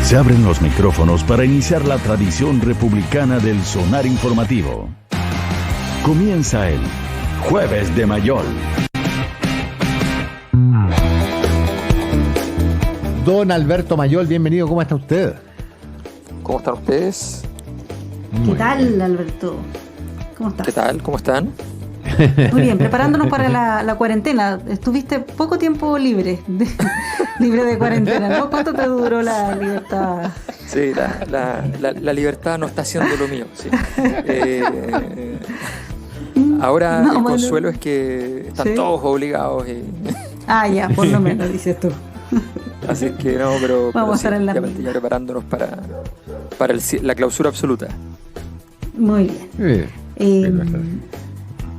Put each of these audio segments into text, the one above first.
Se abren los micrófonos para iniciar la tradición republicana del sonar informativo. Comienza el Jueves de Mayol. Don Alberto Mayol, bienvenido. ¿Cómo está usted? ¿Cómo están ustedes? ¿Qué tal, Alberto? ¿Cómo estás? ¿Qué tal? ¿Cómo están? Muy bien, preparándonos para la cuarentena. Estuviste poco tiempo libre de cuarentena, ¿no? ¿Cuánto te duró la libertad? Sí, la libertad no está haciendo lo mío. Sí. Ahora el consuelo es que están todos obligados. Ya, por lo menos, dices tú. Así que no, pero vamos a estar en la ya preparándonos para la clausura absoluta. Muy bien.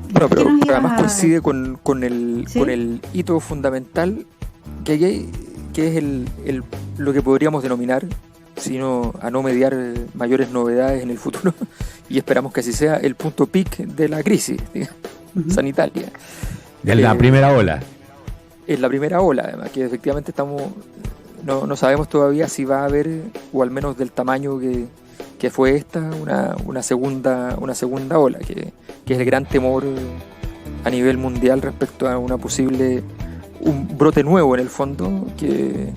Bueno, pero además coincide con el hito fundamental que es lo que podríamos denominar, sino a no mediar mayores novedades en el futuro, y esperamos que así sea, el punto peak de la crisis sanitaria. De la primera ola. Es la primera ola, además, que efectivamente no sabemos todavía si va a haber, o al menos del tamaño que fue esta, una segunda ola, que es el gran temor a nivel mundial respecto a un brote nuevo en el fondo, que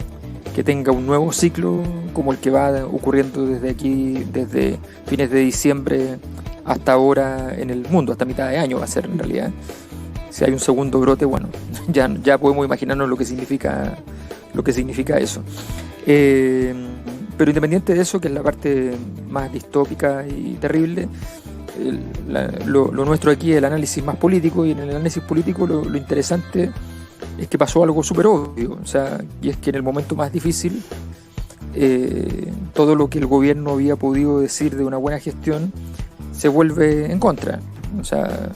tenga un nuevo ciclo como el que va ocurriendo desde fines de diciembre hasta ahora en el mundo, hasta mitad de año va a ser en realidad. Si hay un segundo brote, bueno, ya podemos imaginarnos lo que significa eso. Pero independiente de eso, que es la parte más distópica y terrible, lo nuestro aquí es el análisis más político, y en el análisis político lo interesante es que pasó algo súper obvio, o sea, y es que en el momento más difícil, todo lo que el gobierno había podido decir de una buena gestión se vuelve en contra. O sea,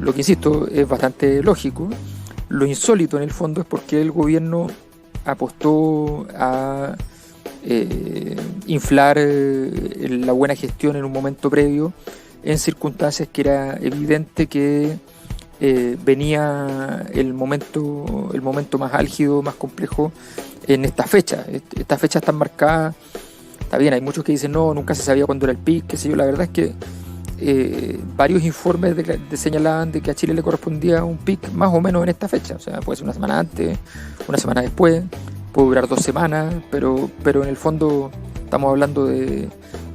lo que insisto es bastante lógico. Lo insólito en el fondo es porque el gobierno apostó a inflar la buena gestión en un momento previo, en circunstancias que era evidente que venía el momento más álgido, más complejo en esta fecha. Estas fechas están marcadas, está bien, hay muchos que dicen no, nunca se sabía cuándo era el pic, qué sé yo. La verdad es que varios informes señalaban de que a Chile le correspondía un pic más o menos en esta fecha, o sea, puede ser una semana antes, una semana después, puede durar 2 semanas, pero en el fondo estamos hablando de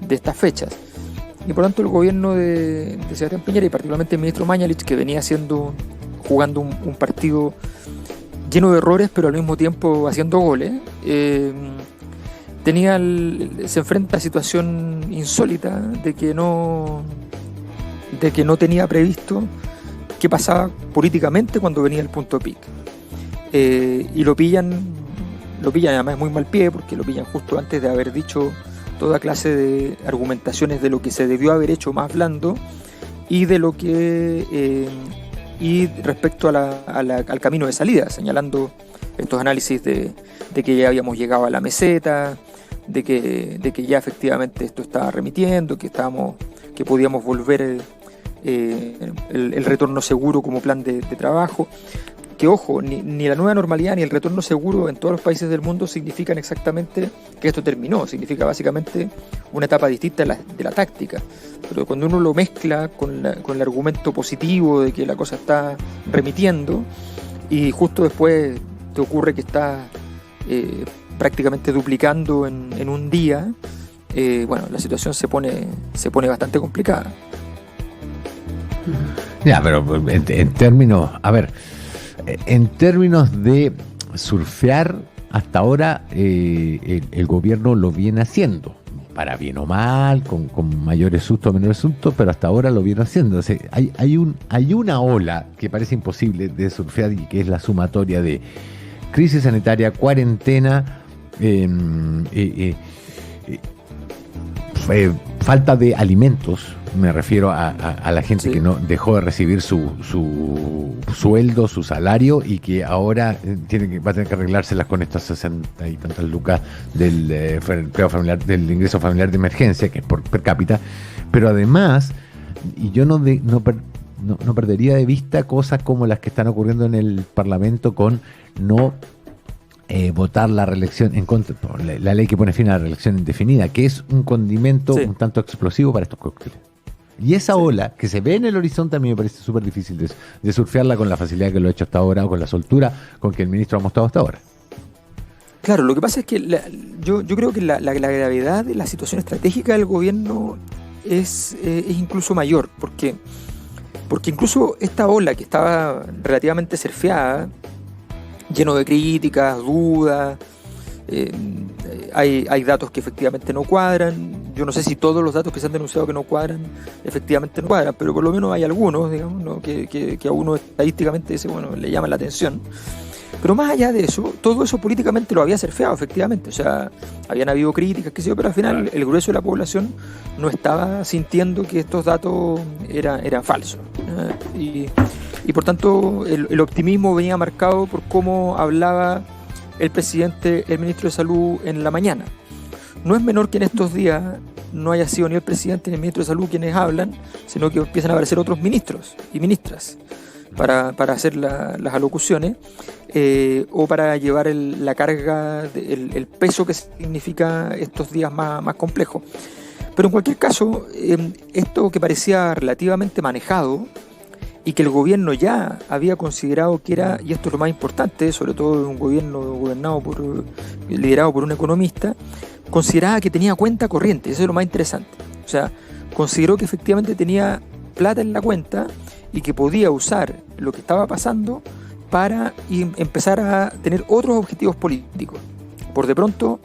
estas fechas. Y por tanto el gobierno de Sebastián Piñera, y particularmente el ministro Mañalich, que venía jugando un partido lleno de errores, pero al mismo tiempo haciendo goles, se enfrenta a situación insólita de que no tenía previsto qué pasaba políticamente cuando venía el punto pic. Y lo pillan además muy mal pie, porque lo pillan justo antes de haber dicho toda clase de argumentaciones de lo que se debió haber hecho más blando, y de lo que y respecto al camino de salida, señalando estos análisis de que ya habíamos llegado a la meseta, de que ya efectivamente esto estaba remitiendo, que podíamos volver el retorno seguro como plan de trabajo. Que ojo, ni la nueva normalidad ni el retorno seguro en todos los países del mundo significan exactamente que esto terminó, significa básicamente una etapa distinta de la táctica. Pero cuando uno lo mezcla con el argumento positivo de que la cosa está remitiendo, y justo después te ocurre que está prácticamente duplicando en un día, bueno, la situación se pone bastante complicada. Ya, pero en términos, en términos de surfear, hasta ahora el gobierno lo viene haciendo, para bien o mal, con mayores sustos o menores sustos, pero hasta ahora lo viene haciendo. O sea, hay una ola que parece imposible de surfear, y que es la sumatoria de crisis sanitaria, cuarentena, falta de alimentos. Me refiero a la gente que no dejó de recibir su sueldo, su salario, y que ahora va a tener que arreglárselas con estas 60 y tantas lucas del empleo familiar, del ingreso familiar de emergencia, que es por per cápita. Pero además, y yo no perdería de vista cosas como las que están ocurriendo en el Parlamento, con no votar la reelección en contra, la ley que pone fin a la reelección indefinida, que es un condimento un tanto explosivo para estos cócteles. Y esa ola que se ve en el horizonte a mí me parece súper difícil de surfearla con la facilidad que lo ha hecho hasta ahora o con la soltura con que el ministro ha mostrado hasta ahora. Claro, lo que pasa es que yo creo que la gravedad de la situación estratégica del gobierno es incluso mayor, porque incluso esta ola que estaba relativamente surfeada, lleno de críticas, dudas, hay datos que efectivamente no cuadran. Yo no sé si todos los datos que se han denunciado que no cuadran efectivamente no cuadran, pero por lo menos hay algunos, digamos, ¿no? que a uno estadísticamente le llaman la atención. Pero más allá de eso, todo eso políticamente lo había surfeado, efectivamente. O sea, habían habido críticas, qué sé yo, pero al final el grueso de la población no estaba sintiendo que estos datos eran falsos. Y por tanto, el optimismo venía marcado por cómo hablaba el ministro de Salud en la mañana. No es menor que en estos días no haya sido ni el presidente ni el ministro de Salud quienes hablan, sino que empiezan a aparecer otros ministros y ministras para hacer las alocuciones o para llevar la carga, el peso que significa estos días más complejos. Pero en cualquier caso, esto que parecía relativamente manejado y que el gobierno ya había considerado que era, y esto es lo más importante, sobre todo un gobierno liderado por un economista, consideraba que tenía cuenta corriente. Eso es lo más interesante. O sea, consideró que efectivamente tenía plata en la cuenta y que podía usar lo que estaba pasando para empezar a tener otros objetivos políticos. Por de pronto,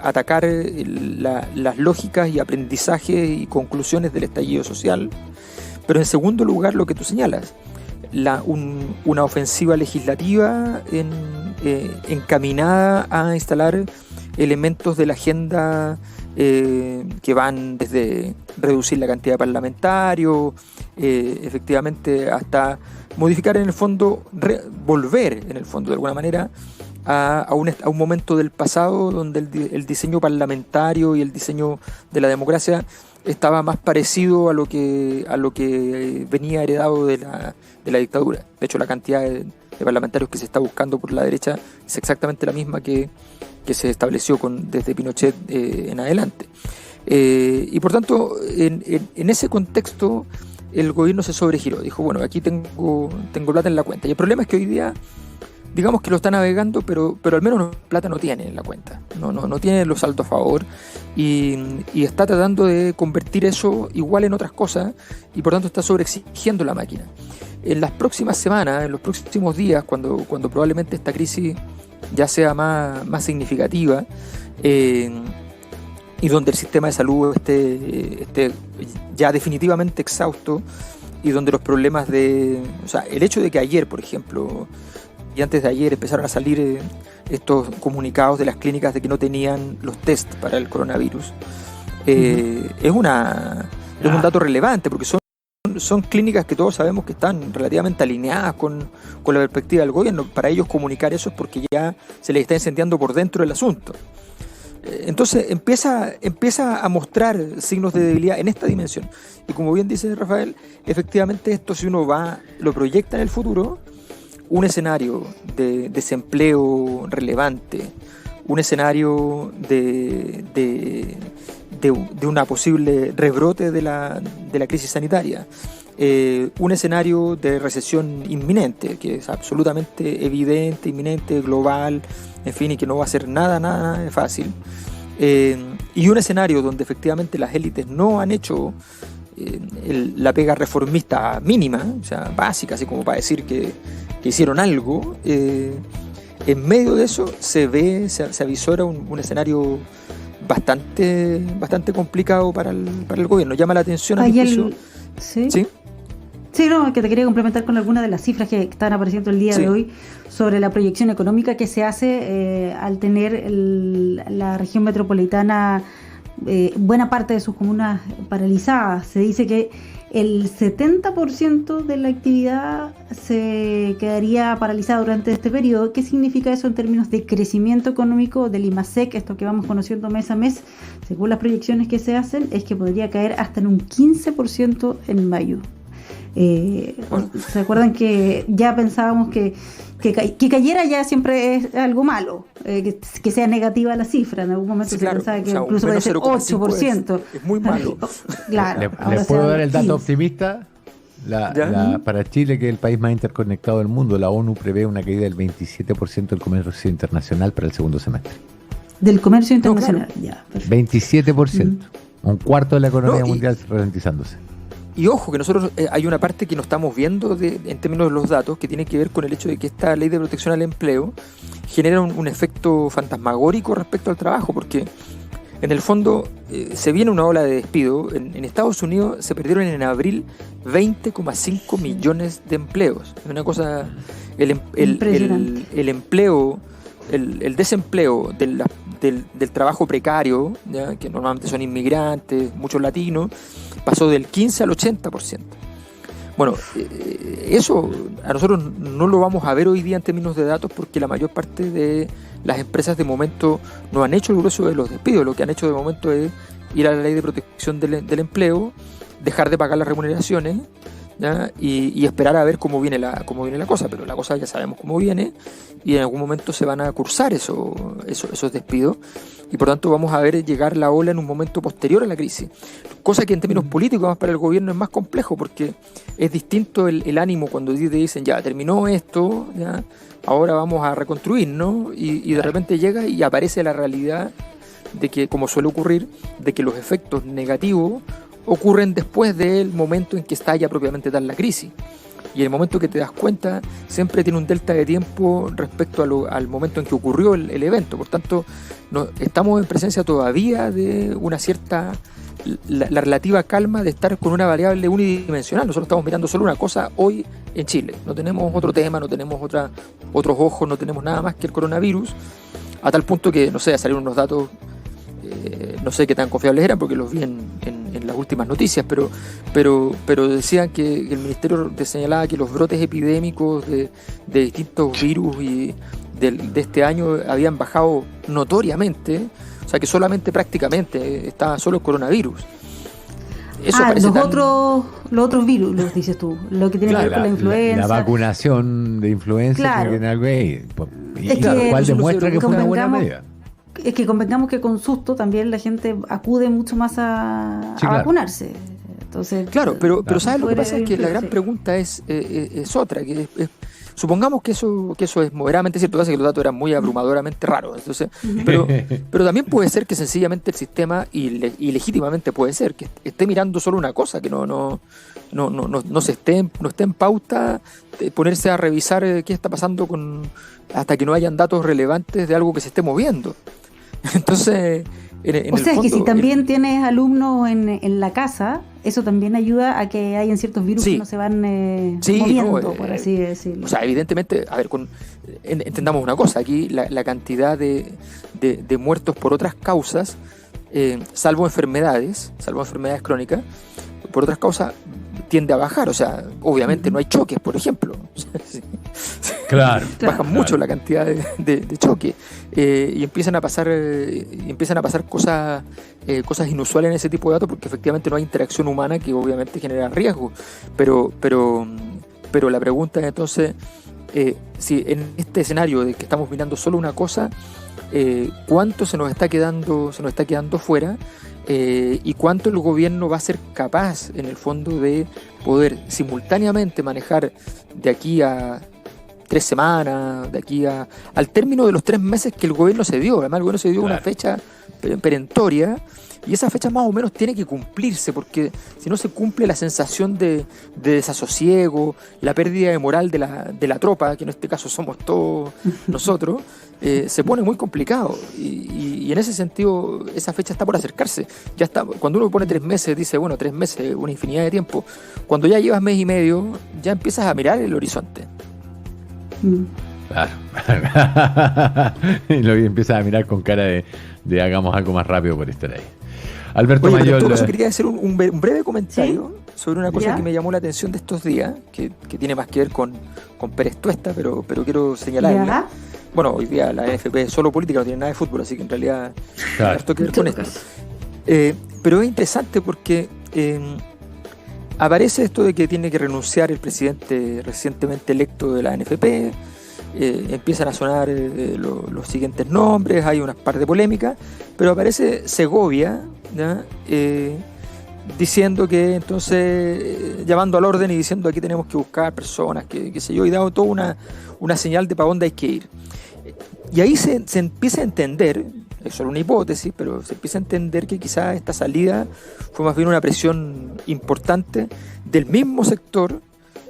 atacar las lógicas y aprendizajes y conclusiones del estallido social. Pero en segundo lugar, lo que tú señalas, una ofensiva legislativa encaminada a instalar elementos de la agenda que van desde reducir la cantidad de parlamentarios, efectivamente hasta modificar en el fondo, volver en el fondo de alguna manera a un momento del pasado donde el diseño parlamentario y el diseño de la democracia estaba más parecido a lo que venía heredado de la dictadura. De hecho, la cantidad de parlamentarios que se está buscando por la derecha es exactamente la misma que se estableció desde Pinochet en adelante. Y por tanto, en ese contexto, el gobierno se sobregiró. Dijo, bueno, aquí tengo plata en la cuenta. Y el problema es que hoy día, digamos que lo está navegando, pero al menos plata no tiene en la cuenta. No tiene los saldos a favor. Y está tratando de convertir eso igual en otras cosas. Y por tanto está sobreexigiendo la máquina. En las próximas semanas, en los próximos días, cuando probablemente esta crisis ya sea más significativa, y donde el sistema de salud esté ya definitivamente exhausto, y donde los problemas o sea, el hecho de que ayer, por ejemplo, y antes de ayer empezaron a salir estos comunicados de las clínicas de que no tenían los test para el coronavirus, es un dato relevante, porque son clínicas que todos sabemos que están relativamente alineadas con la perspectiva del gobierno. Para ellos comunicar eso es porque ya se les está incendiando por dentro el asunto. Entonces empieza a mostrar signos de debilidad en esta dimensión. Y como bien dice Rafael, efectivamente esto, si uno lo proyecta en el futuro, un escenario de desempleo relevante, un escenario de una posible rebrote de la crisis sanitaria, un escenario de recesión inminente, que es absolutamente evidente, inminente, global, en fin, y que no va a ser nada fácil, y un escenario donde efectivamente las élites no han hecho la pega reformista mínima, o sea, básica, así como para decir que hicieron algo. En medio de eso se avisora un escenario bastante complicado para el gobierno. Llama la atención a mi juicio. ¿Sí? Sí, no, que te quería complementar con algunas de las cifras que están apareciendo el día de hoy sobre la proyección económica que se hace al tener la región metropolitana, buena parte de sus comunas paralizadas. Se dice que el 70% de la actividad se quedaría paralizada durante este periodo. ¿Qué significa eso en términos de crecimiento económico del IMASEC? Esto que vamos conociendo mes a mes, según las proyecciones que se hacen, es que podría caer hasta en un 15% en mayo. ¿Se acuerdan que ya pensábamos que cayera ya siempre es algo malo? Que sea negativa la cifra. En algún momento se pensaba que incluso puede ser 8%. Es muy malo. Claro, ¿Le puedo dar el dato optimista? Para Chile, que es el país más interconectado del mundo, la ONU prevé una caída del 27% del comercio internacional para el segundo semestre. Del comercio internacional, ya. Perfecto. 27%. Un cuarto de la economía mundial ralentizándose. Y ojo, que nosotros hay una parte que no estamos viendo en términos de los datos, que tiene que ver con el hecho de que esta ley de protección al empleo genera un efecto fantasmagórico respecto al trabajo, porque en el fondo se viene una ola de despido. En Estados Unidos se perdieron en abril 20,5 millones de empleos. Es una cosa, el empleo, el desempleo del trabajo precario, ¿ya? Que normalmente son inmigrantes, muchos latinos, pasó del 15 al 80%. Bueno, eso a nosotros no lo vamos a ver hoy día en términos de datos, porque la mayor parte de las empresas de momento no han hecho el grueso de los despidos. Lo que han hecho de momento es ir a la ley de protección del empleo, dejar de pagar las remuneraciones, ¿ya? Y esperar a ver cómo viene la cosa. Pero la cosa ya sabemos cómo viene, y en algún momento se van a cursar esos despidos, y por tanto vamos a ver llegar la ola en un momento posterior a la crisis, cosa que en términos políticos más para el gobierno es más complejo, porque es distinto el ánimo cuando te dicen ya terminó esto, ya ahora vamos a reconstruir, ¿no? Y de repente llega y aparece la realidad de que, como suele ocurrir, de que los efectos negativos ocurren después del momento en que estalla propiamente tal la crisis. Y en el momento que te das cuenta, siempre tiene un delta de tiempo respecto al momento en que ocurrió el evento. Por tanto, estamos en presencia todavía de una cierta, la relativa calma de estar con una variable unidimensional. Nosotros estamos mirando solo una cosa hoy en Chile. No tenemos otro tema, no tenemos otros ojos, no tenemos nada más que el coronavirus, a tal punto que, no sé, salieron unos datos, no sé qué tan confiables eran, porque los vi en las últimas noticias, pero decían que el ministerio señalaba que los brotes epidémicos de distintos virus y de este año habían bajado notoriamente, o sea que solamente prácticamente estaba solo el coronavirus. Eso los otros virus, los dices tú, lo que tiene que ver con la influenza. La vacunación de influenza, claro. Tiene algo ahí, cual demuestra que fue una buena medida. Es que convengamos que con susto también la gente acude mucho más a vacunarse. Entonces, claro, pero ¿sabes lo que pasa? Es que la gran pregunta es otra, que supongamos que eso es moderadamente cierto, que los datos eran muy abrumadoramente raros, entonces, pero también puede ser que sencillamente el sistema, y legítimamente puede ser, que esté mirando solo una cosa, que no esté en pauta de ponerse a revisar qué está pasando hasta que no hayan datos relevantes de algo que se esté moviendo. Entonces, en el fondo, que si también tienes alumnos en la casa, eso también ayuda a que hayan ciertos virus que no se van moviendo, por así decirlo. O sea, evidentemente, a ver, entendamos una cosa, aquí la cantidad de muertos por otras causas, salvo enfermedades crónicas, por otras causas tiende a bajar. O sea, obviamente no hay choques, por ejemplo. Claro. Bajan mucho la cantidad de choques, y empiezan a pasar cosas inusuales en ese tipo de datos, porque efectivamente no hay interacción humana, que obviamente genera riesgo. Pero la pregunta es entonces, si en este escenario de que estamos mirando solo una cosa, ¿cuánto se nos está quedando fuera? Y cuánto el gobierno va a ser capaz, en el fondo, de poder simultáneamente manejar de aquí a 3 semanas, de aquí al término de los 3 meses que el gobierno se dio. Además, el gobierno se dio una fecha perentoria, y esa fecha más o menos tiene que cumplirse, porque si no se cumple, la sensación de desasosiego, la pérdida de moral de la tropa, que en este caso somos todos nosotros, se pone muy complicado, y en ese sentido esa fecha está por acercarse. Ya está. Cuando uno pone 3 meses, dice, bueno, 3 meses, una infinidad de tiempo. Cuando ya llevas mes y medio, ya empiezas a mirar el horizonte. Claro. Y lo empiezas a mirar con cara de hagamos algo más rápido por estar ahí. Alberto Mayol. En todo caso, quería hacer un breve comentario sobre una cosa que me llamó la atención de estos días, que tiene más que ver con Pérez Tuesta, pero quiero señalarla. Bueno, hoy día la NFP es solo política, no tiene nada de fútbol, así que en realidad tiene esto que ver con esto. Pero es interesante porque aparece esto de que tiene que renunciar el presidente recientemente electo de la ANFP. Empiezan a sonar los siguientes nombres, hay unas par de polémicas, pero aparece Segovia, ¿ya? Diciendo que entonces, llamando al orden y diciendo aquí tenemos que buscar personas, que sé yo, y dado toda una señal de para dónde hay que ir. Y ahí se empieza a entender, es solo una hipótesis, pero se empieza a entender que quizás esta salida fue más bien una presión importante del mismo sector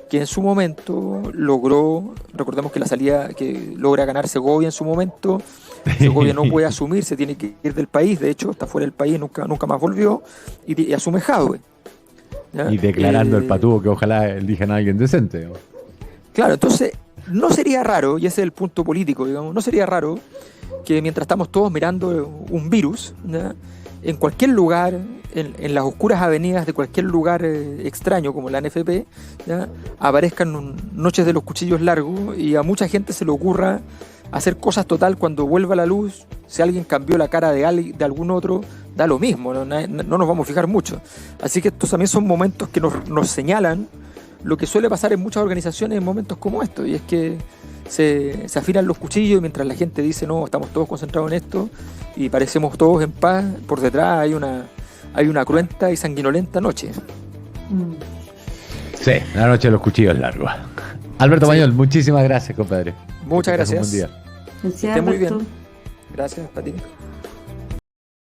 que en su momento logró, recordemos que la salida que logra ganar Segovia en su momento, Segovia no puede asumir, se tiene que ir del país, de hecho está fuera del país, nunca más volvió, y asume Jadwe. Y declarando el patudo que ojalá elijan a alguien decente. Claro, entonces no sería raro, y ese es el punto político, digamos, no sería raro que mientras estamos todos mirando un virus, ¿ya? En cualquier lugar, en las oscuras avenidas de cualquier lugar extraño como la ANFP, ¿ya? Aparezcan noches de los cuchillos largos y a mucha gente se le ocurra hacer cosas total cuando vuelva la luz. Si alguien cambió la cara de algún otro, da lo mismo, no nos vamos a fijar mucho. Así que estos también son momentos que nos señalan lo que suele pasar en muchas organizaciones en momentos como estos, y es que se afilan los cuchillos y mientras la gente dice no, estamos todos concentrados en esto y parecemos todos en paz, por detrás hay una cruenta y sanguinolenta noche. Sí, la noche de los cuchillos largos. Alberto Mañol, muchísimas gracias, compadre. Muchas gracias. Un buen día. Gracias, Esté muy Alberto. bien. Gracias, Pati.